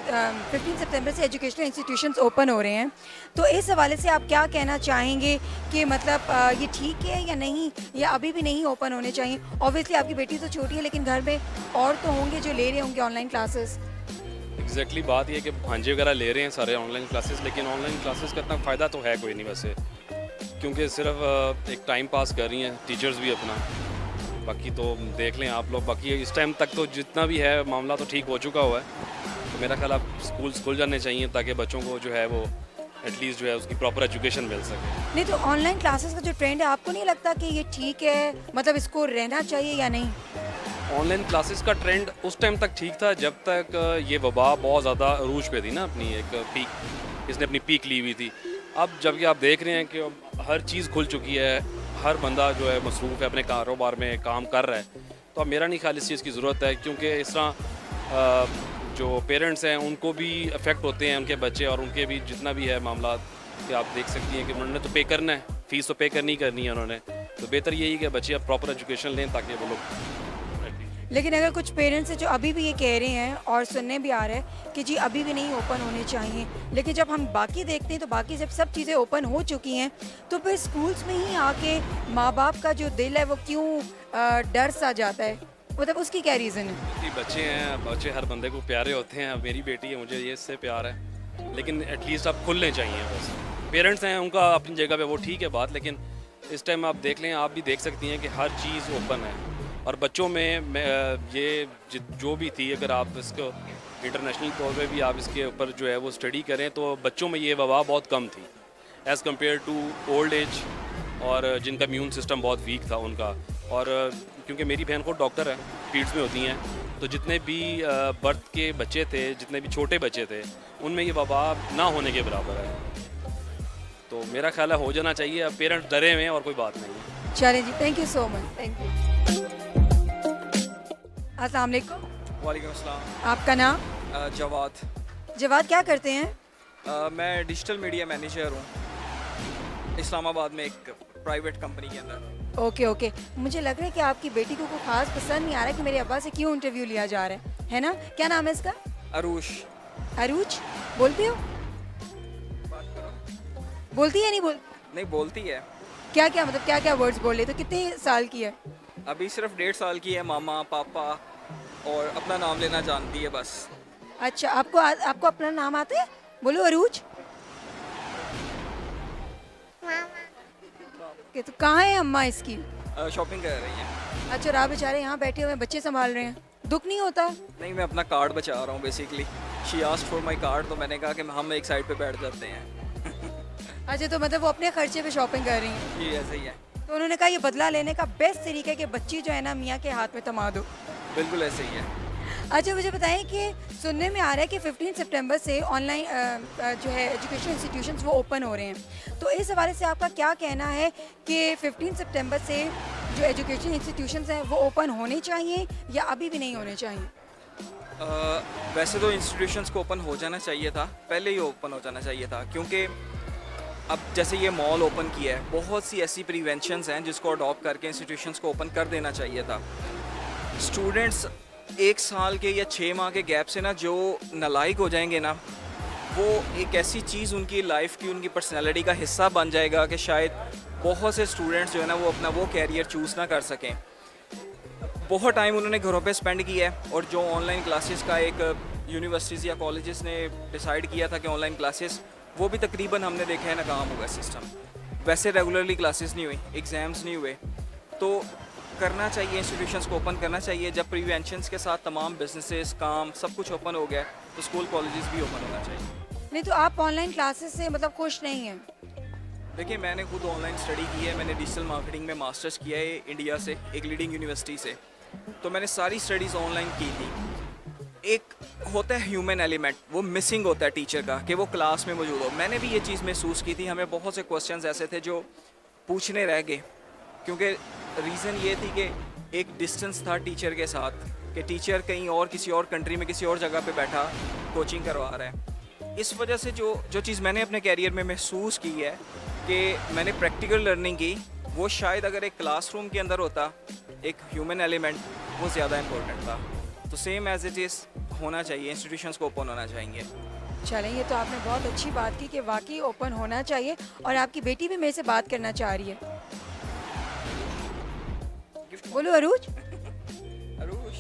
15 सितंबर से एजुकेशनल इंस्टीट्यूशंस ओपन हो रहे हैं, तो इस हवाले से आप क्या कहना चाहेंगे कि मतलब ये ठीक है या नहीं, या अभी भी नहीं ओपन होने चाहिए? ऑब्वियसली आपकी बेटी तो छोटी है, लेकिन घर में और तो होंगे जो ले रहे होंगे ऑनलाइन क्लासेस। एग्जैक्टली बात यह कि भांजे वगैरह ले रहे हैं सारे ऑनलाइन क्लासेस, लेकिन ऑनलाइन क्लासेस का इतना फ़ायदा तो है कोई नहीं वैसे, क्योंकि सिर्फ एक टाइम पास कर रही हैं टीचर्स भी अपना, बाकी तो देख लें आप लोग। बाकी इस टाइम तक तो जितना भी है मामला तो ठीक हो चुका हुआ है, तो मेरा ख्याल आप स्कूल खुल जाने चाहिए ताकि बच्चों को जो है वो एटलीस्ट जो है उसकी प्रॉपर एजुकेशन मिल सके। नहीं तो ऑनलाइन क्लासेस का जो ट्रेंड है, आपको नहीं लगता कि ये ठीक है, मतलब इसको रहना चाहिए या नहीं? ऑनलाइन क्लासेस का ट्रेंड उस टाइम तक ठीक था जब तक ये वबा बहुत ज़्यादा अरूज पे थी ना, अपनी एक पीक, इसने अपनी पीक ली हुई थी। अब जबकि आप देख रहे हैं कि हर चीज़ खुल चुकी है, हर बंदा जो है मसरूफ़ है, अपने कारोबार में काम कर रहा है, तो अब मेरा नहीं ख्याल इस चीज़ की ज़रूरत है, क्योंकि इस तरह जो पेरेंट्स हैं उनको भी अफेक्ट होते हैं उनके बच्चे, और उनके भी जितना भी है मामला कि आप देख सकती हैं कि उन्होंने तो पे करना है, फ़ीस तो पे करनी है उन्होंने, तो बेहतर यही कि बच्चे अब प्रॉपर एजुकेशन लें ताकि वो लोग। लेकिन अगर कुछ पेरेंट्स हैं जो अभी भी ये कह रहे हैं और सुनने भी आ रहा है कि जी अभी भी नहीं ओपन होने चाहिए, लेकिन जब हम बाकी देखते हैं तो बाकी जब सब चीज़ें ओपन हो चुकी हैं तो फिर स्कूल्स में ही आके माँ बाप का जो दिल है वो क्यों डर सा जाता है, मतलब उसकी क्या रीज़न है? बच्चे हैं, बच्चे हर बंदे को प्यारे होते हैं। अब मेरी बेटी है, मुझे ये इससे प्यार है, लेकिन एटलीस्ट आप खुलने चाहिए। बस पेरेंट्स हैं उनका अपनी जगह पे वो ठीक है बात, लेकिन इस टाइम आप देख लें, आप भी देख सकती हैं कि हर चीज़ ओपन है, और बच्चों में ये जो भी थी, अगर आप इसको इंटरनेशनल तौर पे भी आप इसके ऊपर जो है वो स्टडी करें तो बच्चों में ये वबा बहुत कम थी as compare to old age, और जिनका इम्यून सिस्टम बहुत वीक था उनका। और क्योंकि मेरी बहन को डॉक्टर है, पीड्स में होती हैं, तो जितने भी बर्थ के बच्चे थे, जितने भी छोटे बच्चे थे, उनमें ये वबा ना होने के बराबर है, तो मेरा ख्याल है हो जाना चाहिए। अब पेरेंट्स डरे हुए हैं और कोई बात नहीं है। चलें जी, thank you so much, thank you. अस्सलाम वालेकुम। वालेकुम अस्सलाम। आपका नाम? जवाद। जवाद, क्या करते हैं? मैं डिजिटल मीडिया मैनेजर हूँ इस्लामाबाद में एक प्राइवेट कंपनी के अंदर। ओके ओके, मुझे लग रहा है कि आपकी बेटी को कोई खास पसंद नहीं आ रहा कि मेरे अब्बा से क्यों इंटरव्यू लिया जा रहा है ना? क्या नाम है इसका? अरूश। अरूज, बोलती हो? बोलती है? नहीं बोलती है। क्या क्या मतलब क्या क्या वर्ड्स बोल रहे? तो कितने साल की है? अभी सिर्फ 1.5 साल की है। मामा पापा और अपना नाम लेना जानती है बस। अच्छा, आपको अपना नाम आता है? बोलो अरूज। तो कहाँ है अम्मा इसकी? शॉपिंग कर रही हैं। अच्छा, राह बेचारे यहाँ बैठे हुए बच्चे संभाल रहे हैं, दुख नहीं होता? नहीं, मैं अपना कार्ड बचा रहा हूँ basically. She asked for my card, तो मैंने कहा कि हम एक साइड पे बैठ जाते हैं। अच्छा, तो मतलब वो अपने खर्चे पे शॉपिंग कर रही हैं? जी ऐसे ही है। तो उन्होंने कहा ये बदला लेने का बेस्ट तरीका है कि बच्ची जो है ना मियाँ के हाथ में थमा दो। बिल्कुल ऐसे ही है। अच्छा, मुझे बताएं कि सुनने में आ रहा है कि 15 सितंबर से ऑनलाइन जो है एजुकेशन इंस्टीट्यूशंस वो ओपन हो रहे हैं, तो इस हवाले से आपका क्या कहना है कि 15 सितंबर से जो एजुकेशन इंस्टीट्यूशंस हैं वो ओपन होने चाहिए या अभी भी नहीं होने चाहिए? वैसे तो इंस्टीट्यूशंस को ओपन हो जाना चाहिए था, पहले ही ओपन हो जाना चाहिए था, क्योंकि अब जैसे ये मॉल ओपन किया है, बहुत सी ऐसी प्रिवेंशंस हैं जिसको अडॉप्ट करके इंस्टीट्यूशंस को ओपन कर देना चाहिए था। स्टूडेंट्स 1 साल के या 6 माह के गैप से ना जो नालायक हो जाएंगे ना, वो एक ऐसी चीज़ उनकी लाइफ की, उनकी पर्सनैलिटी का हिस्सा बन जाएगा कि शायद बहुत से स्टूडेंट्स जो है ना वो अपना वो कैरियर चूज़ ना कर सकें। बहुत टाइम उन्होंने घरों पे स्पेंड किया है, और जो ऑनलाइन क्लासेस का एक यूनिवर्सिटीज़ या कॉलेजेस ने डिसाइड किया था कि ऑनलाइन क्लासेस, वो भी तकरीबन हमने देखा है नाकाम हुआ सिस्टम। वैसे रेगुलरली क्लासेस नहीं हुई, एग्ज़ाम्स नहीं हुए, तो करना चाहिए इंस्टीट्यूशंस को ओपन करना चाहिए। जब प्रिवेंशंस के साथ तमाम बिजनेसेस, काम सब कुछ ओपन हो गया तो स्कूल कॉलेजेस भी ओपन होना चाहिए। नहीं तो आप ऑनलाइन क्लासेस से मतलब खुश नहीं हैं? देखिए, मैंने खुद ऑनलाइन स्टडी की है। मैंने डिजिटल मार्केटिंग में मास्टर्स किया है इंडिया से, एक लीडिंग यूनिवर्सिटी से, तो मैंने सारी स्टडीज़ ऑनलाइन की थी। एक होता है ह्यूमन एलिमेंट, वो मिसिंग होता है टीचर का, कि वो क्लास में मौजूद हो। मैंने भी ये चीज़ महसूस की थी। हमें बहुत से क्वेश्चंस ऐसे थे जो पूछने रह गए, क्योंकि रीज़न ये थी कि एक डिस्टेंस था टीचर के साथ, कि टीचर कहीं और किसी और कंट्री में किसी और जगह पे बैठा कोचिंग करवा रहा है। इस वजह से जो चीज़ मैंने अपने कैरियर में महसूस की है कि मैंने प्रैक्टिकल लर्निंग की, वो शायद अगर एक क्लासरूम के अंदर होता, एक ह्यूमन एलिमेंट, वो ज़्यादा इम्पोर्टेंट था। तो सेम एज इट इज़ होना चाहिए, इंस्टीट्यूशंस को ओपन होना चाहिए। चलें, ये तो आपने बहुत अच्छी बात की कि वाकई ओपन होना चाहिए, और आपकी बेटी भी मेरे से बात करना चाह रही है। बोलो अरूज। अरूज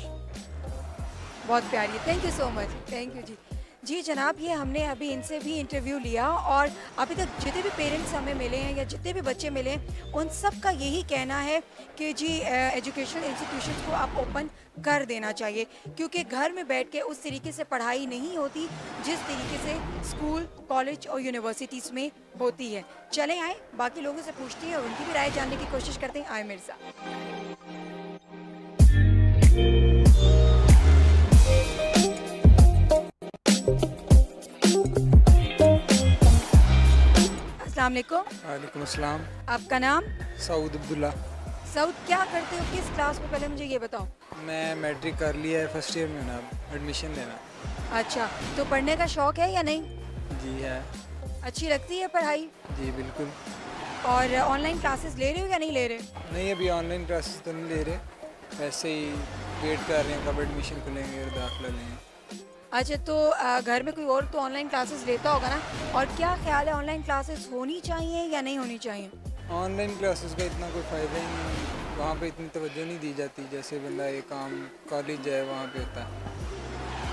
बहुत प्यारी है, thank you so much, thank you जी। जी जनाब, ये हमने अभी इनसे भी इंटरव्यू लिया और अभी तक जितने भी पेरेंट्स हमें मिले हैं या जितने भी बच्चे मिले हैं उन सब का यही कहना है कि जी एजुकेशनल इंस्टीट्यूशंस को आप ओपन कर देना चाहिए, क्योंकि घर में बैठ के उस तरीके से पढ़ाई नहीं होती जिस तरीके से स्कूल, कॉलेज और यूनिवर्सिटीज़ में होती है। चलें आए बाकी लोगों से पूछते हैं और उनकी भी राय जानने की कोशिश करते हैं। आए मेरे साथ। अस्सलाम वालेकुम। वालेकुम अस्सलाम। आपका नाम? सऊद अब्दुल्ला। सऊद, क्या करते हो, किस क्लास में, पहले मुझे ये बताओ। मैं मैट्रिक कर लिया है, फर्स्ट ईयर में हूँ, अब एडमिशन लेना। अच्छा, तो पढ़ने का शौक है या नहीं? जी है। अच्छी लगती है पढ़ाई? जी बिल्कुल। और ऑनलाइन क्लासेस ले रहे हो या नहीं ले रहे? नहीं, अभी ऑनलाइन क्लासेस तो नहीं ले रहे, वैसे ही वेट कर रहे हैं कब एडमिशन खुलेंगे और दाखिला लेंगे। अच्छा, तो घर में कोई और तो ऑनलाइन क्लासेस लेता होगा ना, और क्या ख्याल है, ऑनलाइन क्लासेस होनी चाहिए या नहीं होनी चाहिए? ऑनलाइन क्लासेस का इतना कोई फ़ायदा ही नहीं, वहाँ पे इतनी तवज्जो नहीं दी जाती जैसे बंदा ये काम कॉलेज जाए वहाँ पे होता है।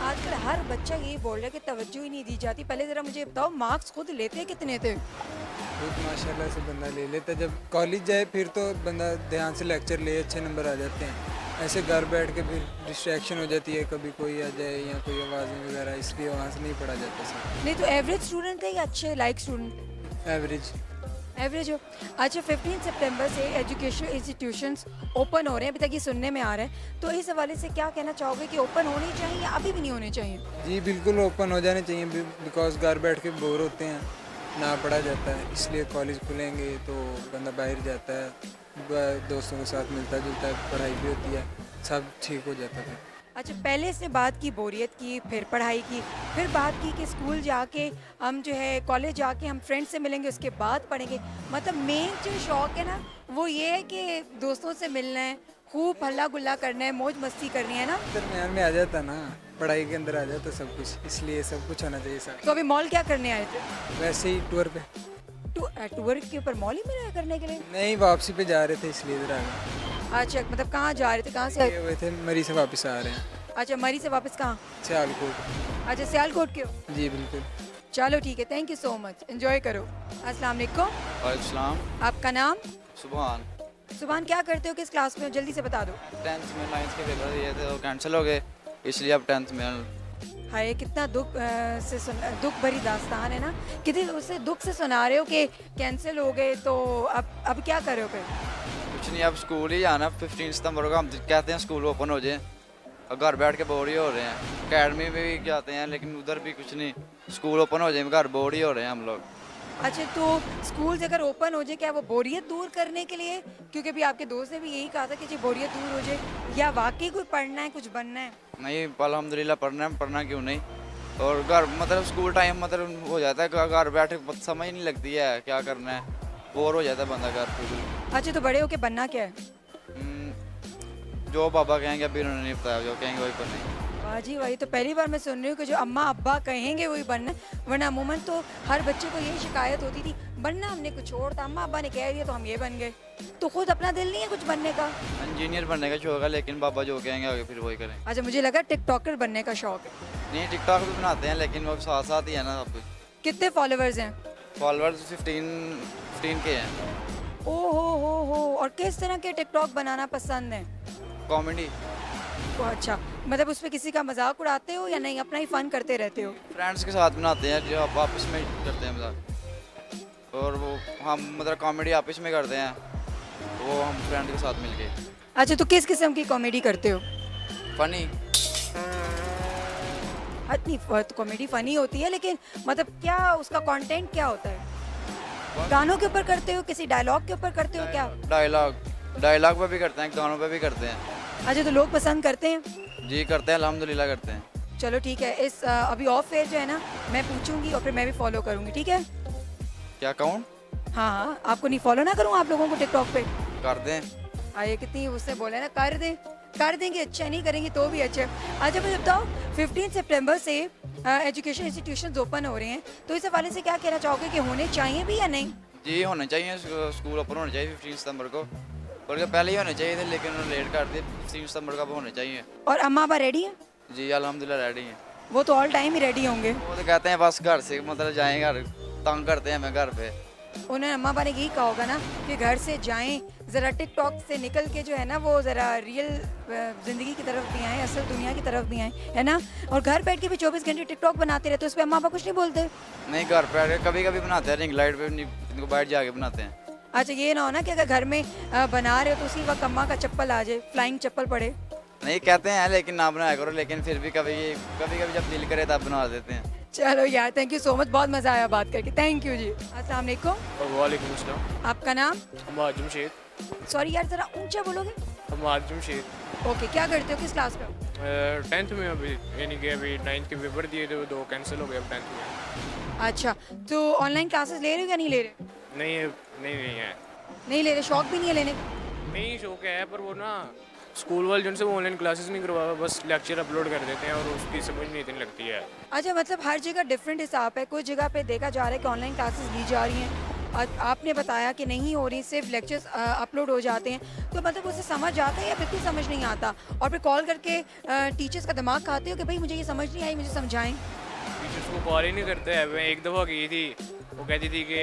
आजकल हर बच्चा यही बोल रहा है कि तवज्जो ही नहीं दी जाती। पहले ज़रा मुझे बताओ, मार्क्स खुद लेते कितने थे? बहुत माशाल्लाह से बंदा ले लेता, जब कॉलेज जाए फिर तो बंदा ध्यान से लेक्चर ले, अच्छे नंबर आ जाते हैं। ऐसे घर बैठ के फिर डिस्ट्रैक्शन हो जाती है, कभी कोई आ जाए या कोई आवाज़ें वगैरह, इसलिए वहाँ से नहीं पढ़ा जाता सर। नहीं तो एवरेज स्टूडेंट थे या अच्छे लाइक स्टूडेंट? एवरेज। एवरेज हो। अच्छा, 15 सितंबर से एजुकेशनल इंस्टीट्यूशंस ओपन हो रहे हैं, अभी तक ये सुनने में आ रहा है, तो इस हवाले से क्या कहना चाहोगे कि ओपन होने चाहिए या अभी भी नहीं होने चाहिए? जी बिल्कुल ओपन हो जाने चाहिए, बिकॉज घर बैठ के बोर होते हैं, ना पढ़ा जाता है, इसलिए कॉलेज खुलेंगे तो बंदा बाहर जाता है, दोस्तों के साथ मिलता जुलता है, पढ़ाई भी होती है, सब ठीक हो जाता है। अच्छा, पहले से बात की बोरियत की, फिर पढ़ाई की, फिर बात की कि स्कूल जाके हम जो है, कॉलेज जाके हम फ्रेंड से मिलेंगे, उसके बाद पढ़ेंगे। मतलब मेन जो शौक है ना वो ये है कि दोस्तों से मिलना है, खूब हल्ला गुल्ला करना है, मौज मस्ती करनी है ना। दरमियान में आ जाता ना, पढ़ाई के अंदर आ जाता सब कुछ, इसलिए सब कुछ होना चाहिए सर। तो अभी मॉल क्या करने आए थे? वैसे ही टूर पे। टूर के ऊपर मॉल ही में करने के लिए? नहीं, वापसी पे जा रहे थे इसलिए इधर आ गए। अच्छा, मतलब कहाँ जा रहे थे, कहाँ से आए हुए थे? मरी से वापस आ रहे हैं। अच्छा, मरी से वापस कहाँ? सियालकोट। अच्छा, सियालकोट के हो? जी बिल्कुल। चलो ठीक है, thank you so much, enjoy करो। अस्सलाम वालेकुम। वालेकुम। आपका नाम? सुभान। सुभान, क्या करते हो, किस क्लास में हो, जल्दी से बता दो। 10th में 9th के पेपर दिए थे, कैंसिल हो गए, इसलिए अब 10th में। हाय, कितना दुख भरी दास्तान है ना, कितने उससे दुख से सुना रहे हो कि कैंसिल हो गए, तो अब क्या कर रहे हो फिर? कुछ नहीं, अब स्कूल ही आना। 15 सितंबर को हम कहते हैं स्कूल ओपन हो जाए, और घर बैठ के बोर ही हो रहे हैं। अकेडमी में भी जाते हैं लेकिन उधर भी कुछ नहीं, स्कूल ओपन हो जाए, घर बोर ही हो रहे हैं हम लोग। अच्छा, तो स्कूल अगर ओपन हो जाए, क्या वो बोरियत दूर करने के लिए? क्योंकि अभी आपके दोस्त ने भी यही कहा था कि जी बोरियत दूर हो जाए, या वाकई कोई पढ़ना है, कुछ बनना है? नहीं, अल्हम्दुलिल्लाह पढ़ना है, पढ़ना क्यों नहीं। और घर मतलब स्कूल टाइम मतलब हो जाता है, घर बैठे समझ नहीं लगती है क्या करना है, बोर हो जाता है बंदा घर पे। अच्छा, तो बड़े होके बनना क्या है? जो बाबा कहेंगे, अभी उन्होंने नहीं बताया, जो कहेंगे वही बनना। वाह जी वाह, तो पहली बार मैं सुन रही हूँ कि जो अम्मा अब्बा कहेंगे वही बनना, वरना अमूमन तो हर बच्चे को यही शिकायत होती थी, बनना हमने कुछ और था, अम्मा अब्बा ने कह दिया तो हम ये बन गए। तो खुद अपना दिल नहीं है कुछ बनने का? इंजीनियर बनने का शौक है, लेकिन बाबा जो कहेंगे आगे फिर वही करें। अच्छा, मुझे लगा टिकटॉकर बनने का शौक है। नहीं, टिकटॉक भी बनाते हैं, लेकिन वो साथ साथ ही है ना सब कुछ। कितने फॉलोअर्स हैं? फॉलोअर्स 15 के हैं। ओ हो, और किस तरह के टिकटॉक बनाना पसंद है? कॉमेडी। अच्छा, मतलब उसमें किसी का मजाक उड़ाते हो या नहीं, अपना ही फन करते रहते हो? फ्रेंड्स के साथ बनाते हैं, जो आप आपस में करते हैं मजाक, और वो हम मतलब कॉमेडी आपस में करते हैं, वो हम फ्रेंड के साथ मिलके। अच्छा, तो किस किस्म की कॉमेडी करते हो? फनी। नहीं, तो कॉमेडी फनी होती है, लेकिन मतलब क्या उसका कंटेंट क्या होता है? गानों के ऊपर करते हो, किसी डायलॉग के ऊपर करते हो क्या? डायलॉग पे भी करते हैं, गानों पे भी करते हैं। अच्छा, तो लोग पसंद करते हैं? जी करते हैं, अल्हम्दुलिल्लाह करते हैं। चलो ठीक है, इस अभी ऑफ फेयर जो है ना, मैं पूछूंगी और फिर मैं भी फॉलो करूंगी, ठीक है? क्या कहूँ? हाँ, आपको नहीं फॉलो ना करूँ आप लोगों को टिकटॉक पे? कर दें। आइए, कितनी उससे बोले ना, कर देंगे, अच्छा नहीं करेंगे तो भी अच्छा। अच्छा, मुझे बताओ, 15 सितंबर से एजुकेशन इंस्टीट्यूशंस ओपन हो रहे हैं, तो इस हवाले से क्या कहना चाहोगे कि होने चाहिए भी या नहीं? जी होने चाहिए, स्कूल ओपन होने चाहिए 15 सितंबर को, बल्कि पहले ही होने चाहिए थे, लेकिन उन्होंने लेट कर दिए। 15 सितंबर का होने चाहिए। और अम्मा अब्बा रेडी हैं? जी अल्हम्दुलिल्लाह रेडी हैं। वो तो ऑल टाइम ही रेडी होंगे। वो तो कहते हैं बस घर से मतलब जाएं, घर तंग करते हैं हमें घर पे। उन्हें अम्मा पापा ने यही कहा होगा ना कि घर से जाएं, ज़रा टिकटॉक से निकल के जो है ना वो ज़रा रियल ज़िंदगी की तरफ भी आएँ, असल दुनिया की तरफ भी आएँ, है ना। और घर बैठ के भी 24 घंटे टिकटॉक बनाते रहते, उस पर अम्मा पापा कुछ नहीं बोलते? नहीं, घर बैठ के कभी कभी बनाते हैं, रिंग लाइट पे इनको बैठ जाके बनाते हैं। अच्छा, ये ना हो ना कि अगर घर में बना रहे हो तो उसी वक्त अम्मा का चप्पल आ जाए, फ्लाइंग चप्पल पड़े। नहीं कहते हैं लेकिन ना बनाया करो, लेकिन फिर भी कभी कभी जब दिल करे तब बना देते हैं। चलो यार, थैंक यू सो मच, बहुत मज़ा आया बात करके, थैंक यू जी। अस्सलाम वालेकुम। वालेकुम अस्सलाम। आपका नाम? हमाद जमशेद। सॉरी यार, ज़रा ऊंचा बोलोगे? हमाद जमशेद। ओके, क्या करते हो, किस क्लास में? 10th में अभी, यानी कि अभी 9th के पेपर दिए थे, 2 कैंसिल हो गए, अब 10th में। अच्छा, तो ऑनलाइन क्लासेस ले रहे हो या नहीं ले रहे? नहीं है। नहीं ले रहे, शौक भी नहीं है लेने का? नहीं, शौक है, पर वो ना स्कूल वाले जिनसे वो ऑनलाइन क्लासेस नहीं करवा, बस लेक्चर अपलोड कर देते हैं और उसकी समझ नहीं इतनी लगती है। अच्छा, मतलब हर जगह डिफरेंट हिसाब है। कुछ जगह पे देखा जा रहा है कि ऑनलाइन क्लासेस ली जा रही हैं और आपने बताया कि नहीं हो रही, सिर्फ लेक्चर्स अपलोड हो जाते हैं, तो मतलब उसे समझ आता है या बिल्कुल समझ नहीं आता? और फिर कॉल करके टीचर्स का दिमाग खाते हो कि भाई मुझे ये समझ नहीं आई, मुझे समझाएं? टीचर्स को कॉल ही नहीं करते हैं। मैं एक दफ़ा की थी, वो कहती थी कि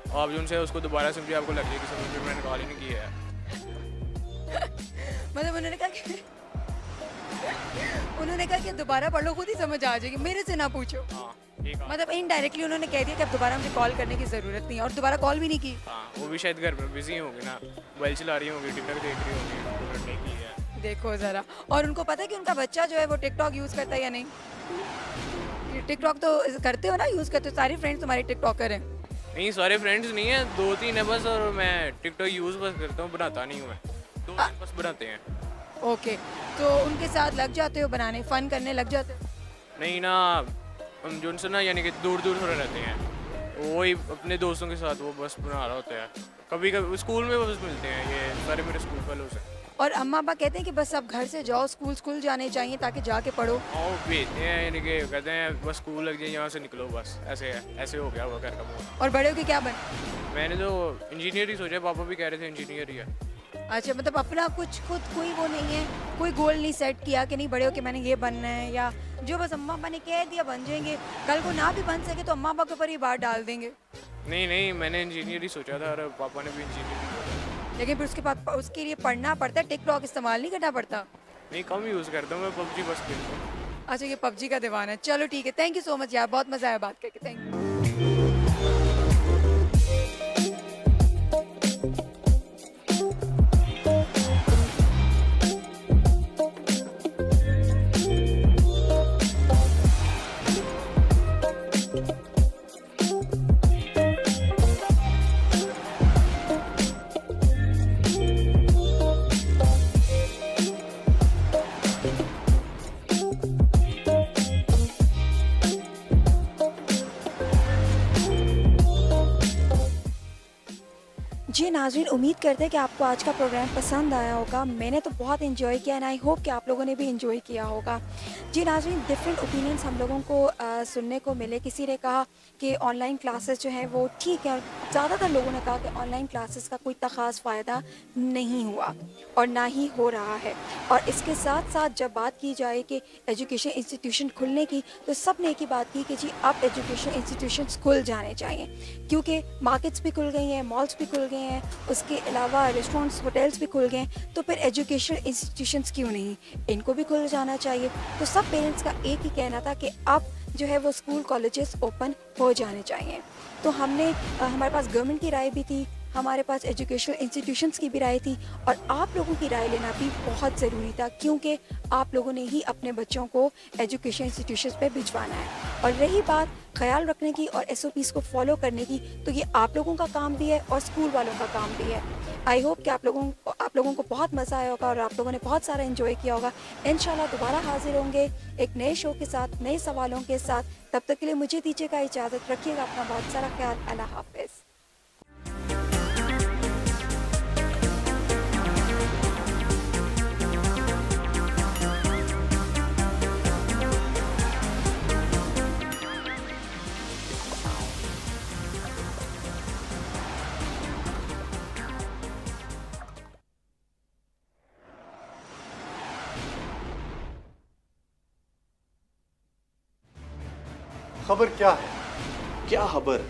आप जो उनसे उसको दोबारा समझिए, आपको लग जाएगी समझ, फिर मैंने कॉल ही नहीं किया है। मतलब उन्होंने कहा कि दोबारा पढ़ लो, खुद ही समझ आ जाएगी, मेरे से ना पूछो। मतलब इनडायरेक्टली उन्होंने कह दिया कि अब दोबारा मुझे कॉल करने की ज़रूरत नहीं है, और दोबारा कॉल भी नहीं की। वो भी शायद घर में बिजी होंगे ना, मोबाइल चला रही होंगी, टिकटॉक देख रही होंगी, नहीं की है। देखो ज़रा, और उनको पता है कि उनका बच्चा जो है वो टिकटॉक यूज़ करता है या नहीं? टिकटॉक तो करते हो ना, यूज़ करते हो, सारे फ्रेंड्स तुम्हारे टिकटॉकर हैं? नहीं, सारे फ्रेंड्स नहीं है, 2-3 है बस, और मैं टिकटॉक यूज़ बस करता हूँ, बनाता नहीं हूँ मैं, 2 बस बनाते हैं। ओके, तो उनके साथ लग जाते हो बनाने, फ़न करने लग जाते हो? नहीं ना, हम जो उनसे ना यानी कि दूर थोड़ा रहते हैं, वही अपने दोस्तों के साथ वो बस बना रहा होता है। कभी कभी स्कूल में बस मिलते हैं, ये सारे मेरे स्कूल फेलोज हैं। और अम्मा पापा कहते हैं कि बस अब घर से जाओ, स्कूल जाने चाहिए ताकि जाके पढ़ो? हाँ, भेजते हैं, यानी कि कहते हैं बस स्कूल लग जाए, यहाँ से निकलो बस, ऐसे हो गया हुआ घर का मोड़। और बड़े हो के क्या बन? मैंने तो इंजीनियर ही सोचा, पापा भी कह रहे थे इंजीनियर ही है। अच्छा, मतलब अपना कुछ खुद कोई वो नहीं है, कोई गोल नहीं सेट किया कि नहीं बड़े हो के मैंने ये बनना है, या जो बस अम्मा पापा ने कह दिया बन जाएंगे, कल को ना भी बन सके तो अम्मा पापा के ऊपर ही बात डाल देंगे? नहीं, मैंने इंजीनियर ही सोचा था, और पापा ने भी इंजीनियर ही सोचा। लेकिन फिर उसके बाद उसके लिए पढ़ना पड़ता है, टिकटॉक इस्तेमाल नहीं करना पड़ता? नहीं, कम यूज़ करता हूँ मैं, PUBG बस खेलता हूँ। अच्छा, ये PUBG का दीवाना है। चलो ठीक है, थैंक यू सो मच यार, बहुत मज़ा आया बात करके, थैंक यू। जी नाज़रीन, उम्मीद करते हैं कि आपको आज का प्रोग्राम पसंद आया होगा। मैंने तो बहुत इन्जॉय किया एंड आई होप कि आप लोगों ने भी इन्जॉय किया होगा। जी नाज़रीन, डिफरेंट ओपिनियंस हम लोगों को सुनने को मिले। किसी ने कहा कि ऑनलाइन क्लासेस जो हैं वो ठीक है, और ज़्यादातर लोगों ने कहा कि ऑनलाइन क्लासेस का कोई ख़ास फ़ायदा नहीं हुआ और ना ही हो रहा है। और इसके साथ साथ जब बात की जाए कि एजुकेशन इंस्टीट्यूशन खुलने की, तो सब ने एक ही बात की कि जी अब एजुकेशन इंस्टीट्यूशंस खुल जाने चाहिए, क्योंकि मार्केट्स भी खुल गई हैं, मॉल्स भी खुल गए हैं, उसके अलावा रेस्टोरेंट्स, होटल्स भी खुल गए हैं, तो फिर एजुकेशन इंस्टीट्यूशंस क्यों नहीं, इनको भी खुल जाना चाहिए। तो सब पेरेंट्स का एक ही कहना था कि अब जो है वो स्कूल कॉलेजेस ओपन हो जाने चाहिए। तो हमने हमारे पास गवर्नमेंट की राय भी थी, हमारे पास एजुकेशनल इंस्टीट्यूशंस की भी राय थी, और आप लोगों की राय लेना भी बहुत ज़रूरी था, क्योंकि आप लोगों ने ही अपने बच्चों को एजुकेशन इंस्टीट्यूशंस पे भिजवाना है। और रही बात ख्याल रखने की और SOPs को फॉलो करने की, तो ये आप लोगों का काम भी है और स्कूल वालों का काम भी है। आई होप कि आप लोगों को बहुत मज़ा आया होगा और आप लोगों ने बहुत सारा एंजॉय किया होगा। इंशाल्लाह दोबारा हाजिर होंगे एक नए शो के साथ, नए सवालों के साथ। तब तक के लिए मुझे दीजिएगा इजाज़त, रखिएगा अपना बहुत सारा ख्याल। अल्लाह हाफ़िज़। खबर क्या है? क्या खबर?